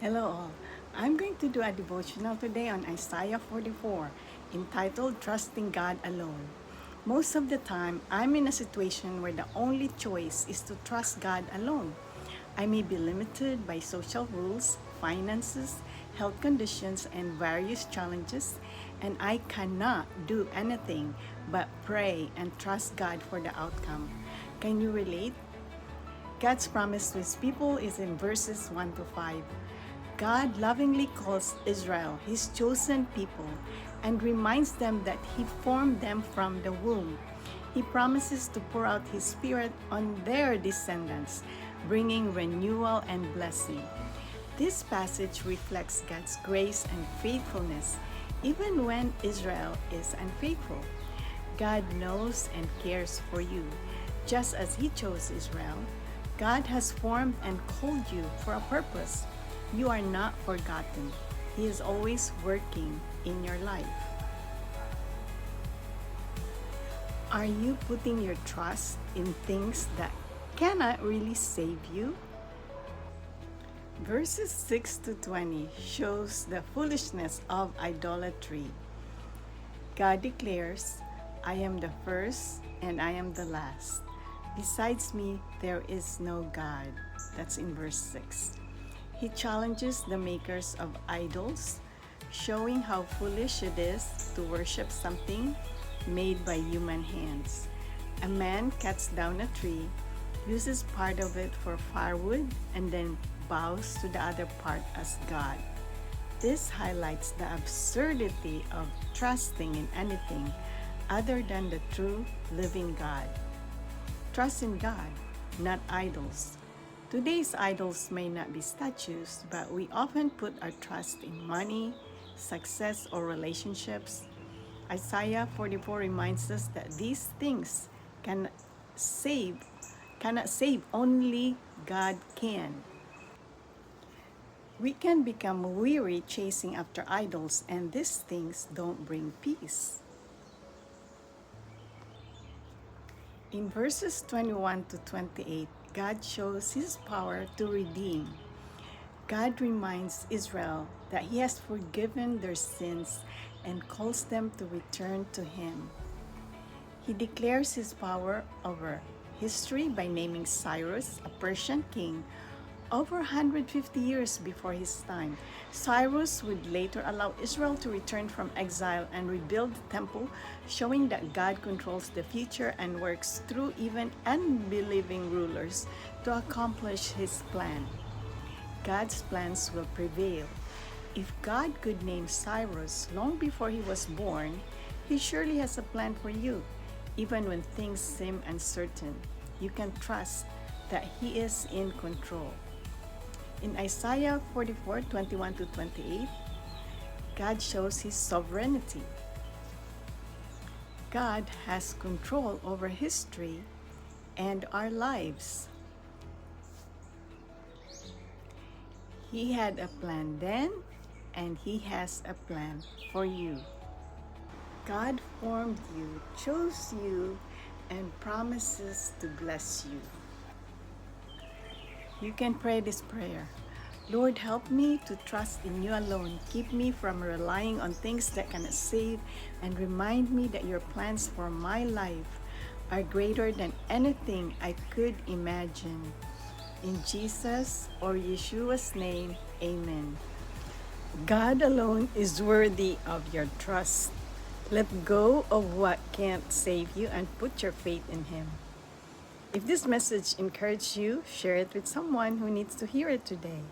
Hello all. I'm going to do a devotional today on Isaiah 44 entitled Trusting God Alone. Most of the time, I'm in a situation where the only choice is to trust God alone. I may be limited by social rules, finances, health conditions, and various challenges, and I cannot do anything but pray and trust God for the outcome. Can you relate? God's promise to his people is in verses 1 to 5. God lovingly calls Israel his chosen people and reminds them that he formed them from the womb. He promises to pour out his spirit on their descendants, bringing renewal and blessing. This passage reflects God's grace and faithfulness, even when Israel is unfaithful. God knows and cares for you. Just as he chose Israel, God has formed and called you for a purpose. You are not forgotten. He is always working in your life. Are you putting your trust in things that cannot really save you? Verses 6 to 20 shows the foolishness of idolatry. God declares, I am the first and I am the last. Besides me, there is no God. That's in verse 6. He challenges the makers of idols, showing how foolish it is to worship something made by human hands. A man cuts down a tree, uses part of it for firewood, and then bows to the other part as God. This highlights the absurdity of trusting in anything other than the true living God. Trust in God, not idols. Today's idols may not be statues, but we often put our trust in money, success, or relationships. Isaiah 44 reminds us that these things cannot save, only God can. We can become weary chasing after idols, and these things don't bring peace. In verses 21 to 28, God shows his power to redeem. God reminds Israel that he has forgiven their sins and calls them to return to him. He declares his power over history by naming Cyrus, a Persian king, over 150 years before his time. Cyrus would later allow Israel to return from exile and rebuild the temple, showing that God controls the future and works through even unbelieving rulers to accomplish his plan. God's plans will prevail. If God could name Cyrus long before he was born, he surely has a plan for you. Even when things seem uncertain, you can trust that he is in control. In Isaiah 44, 21 to 28, God shows his sovereignty. God has control over history and our lives. He had a plan then, and he has a plan for you. God formed you, chose you, and promises to bless you. You can pray this prayer. Lord, help me to trust in you alone. Keep me from relying on things that cannot save, and remind me that your plans for my life are greater than anything I could imagine. In Jesus or Yeshua's name, amen. God alone is worthy of your trust. Let go of what can't save you and put your faith in him. If this message encouraged you, share it with someone who needs to hear it today.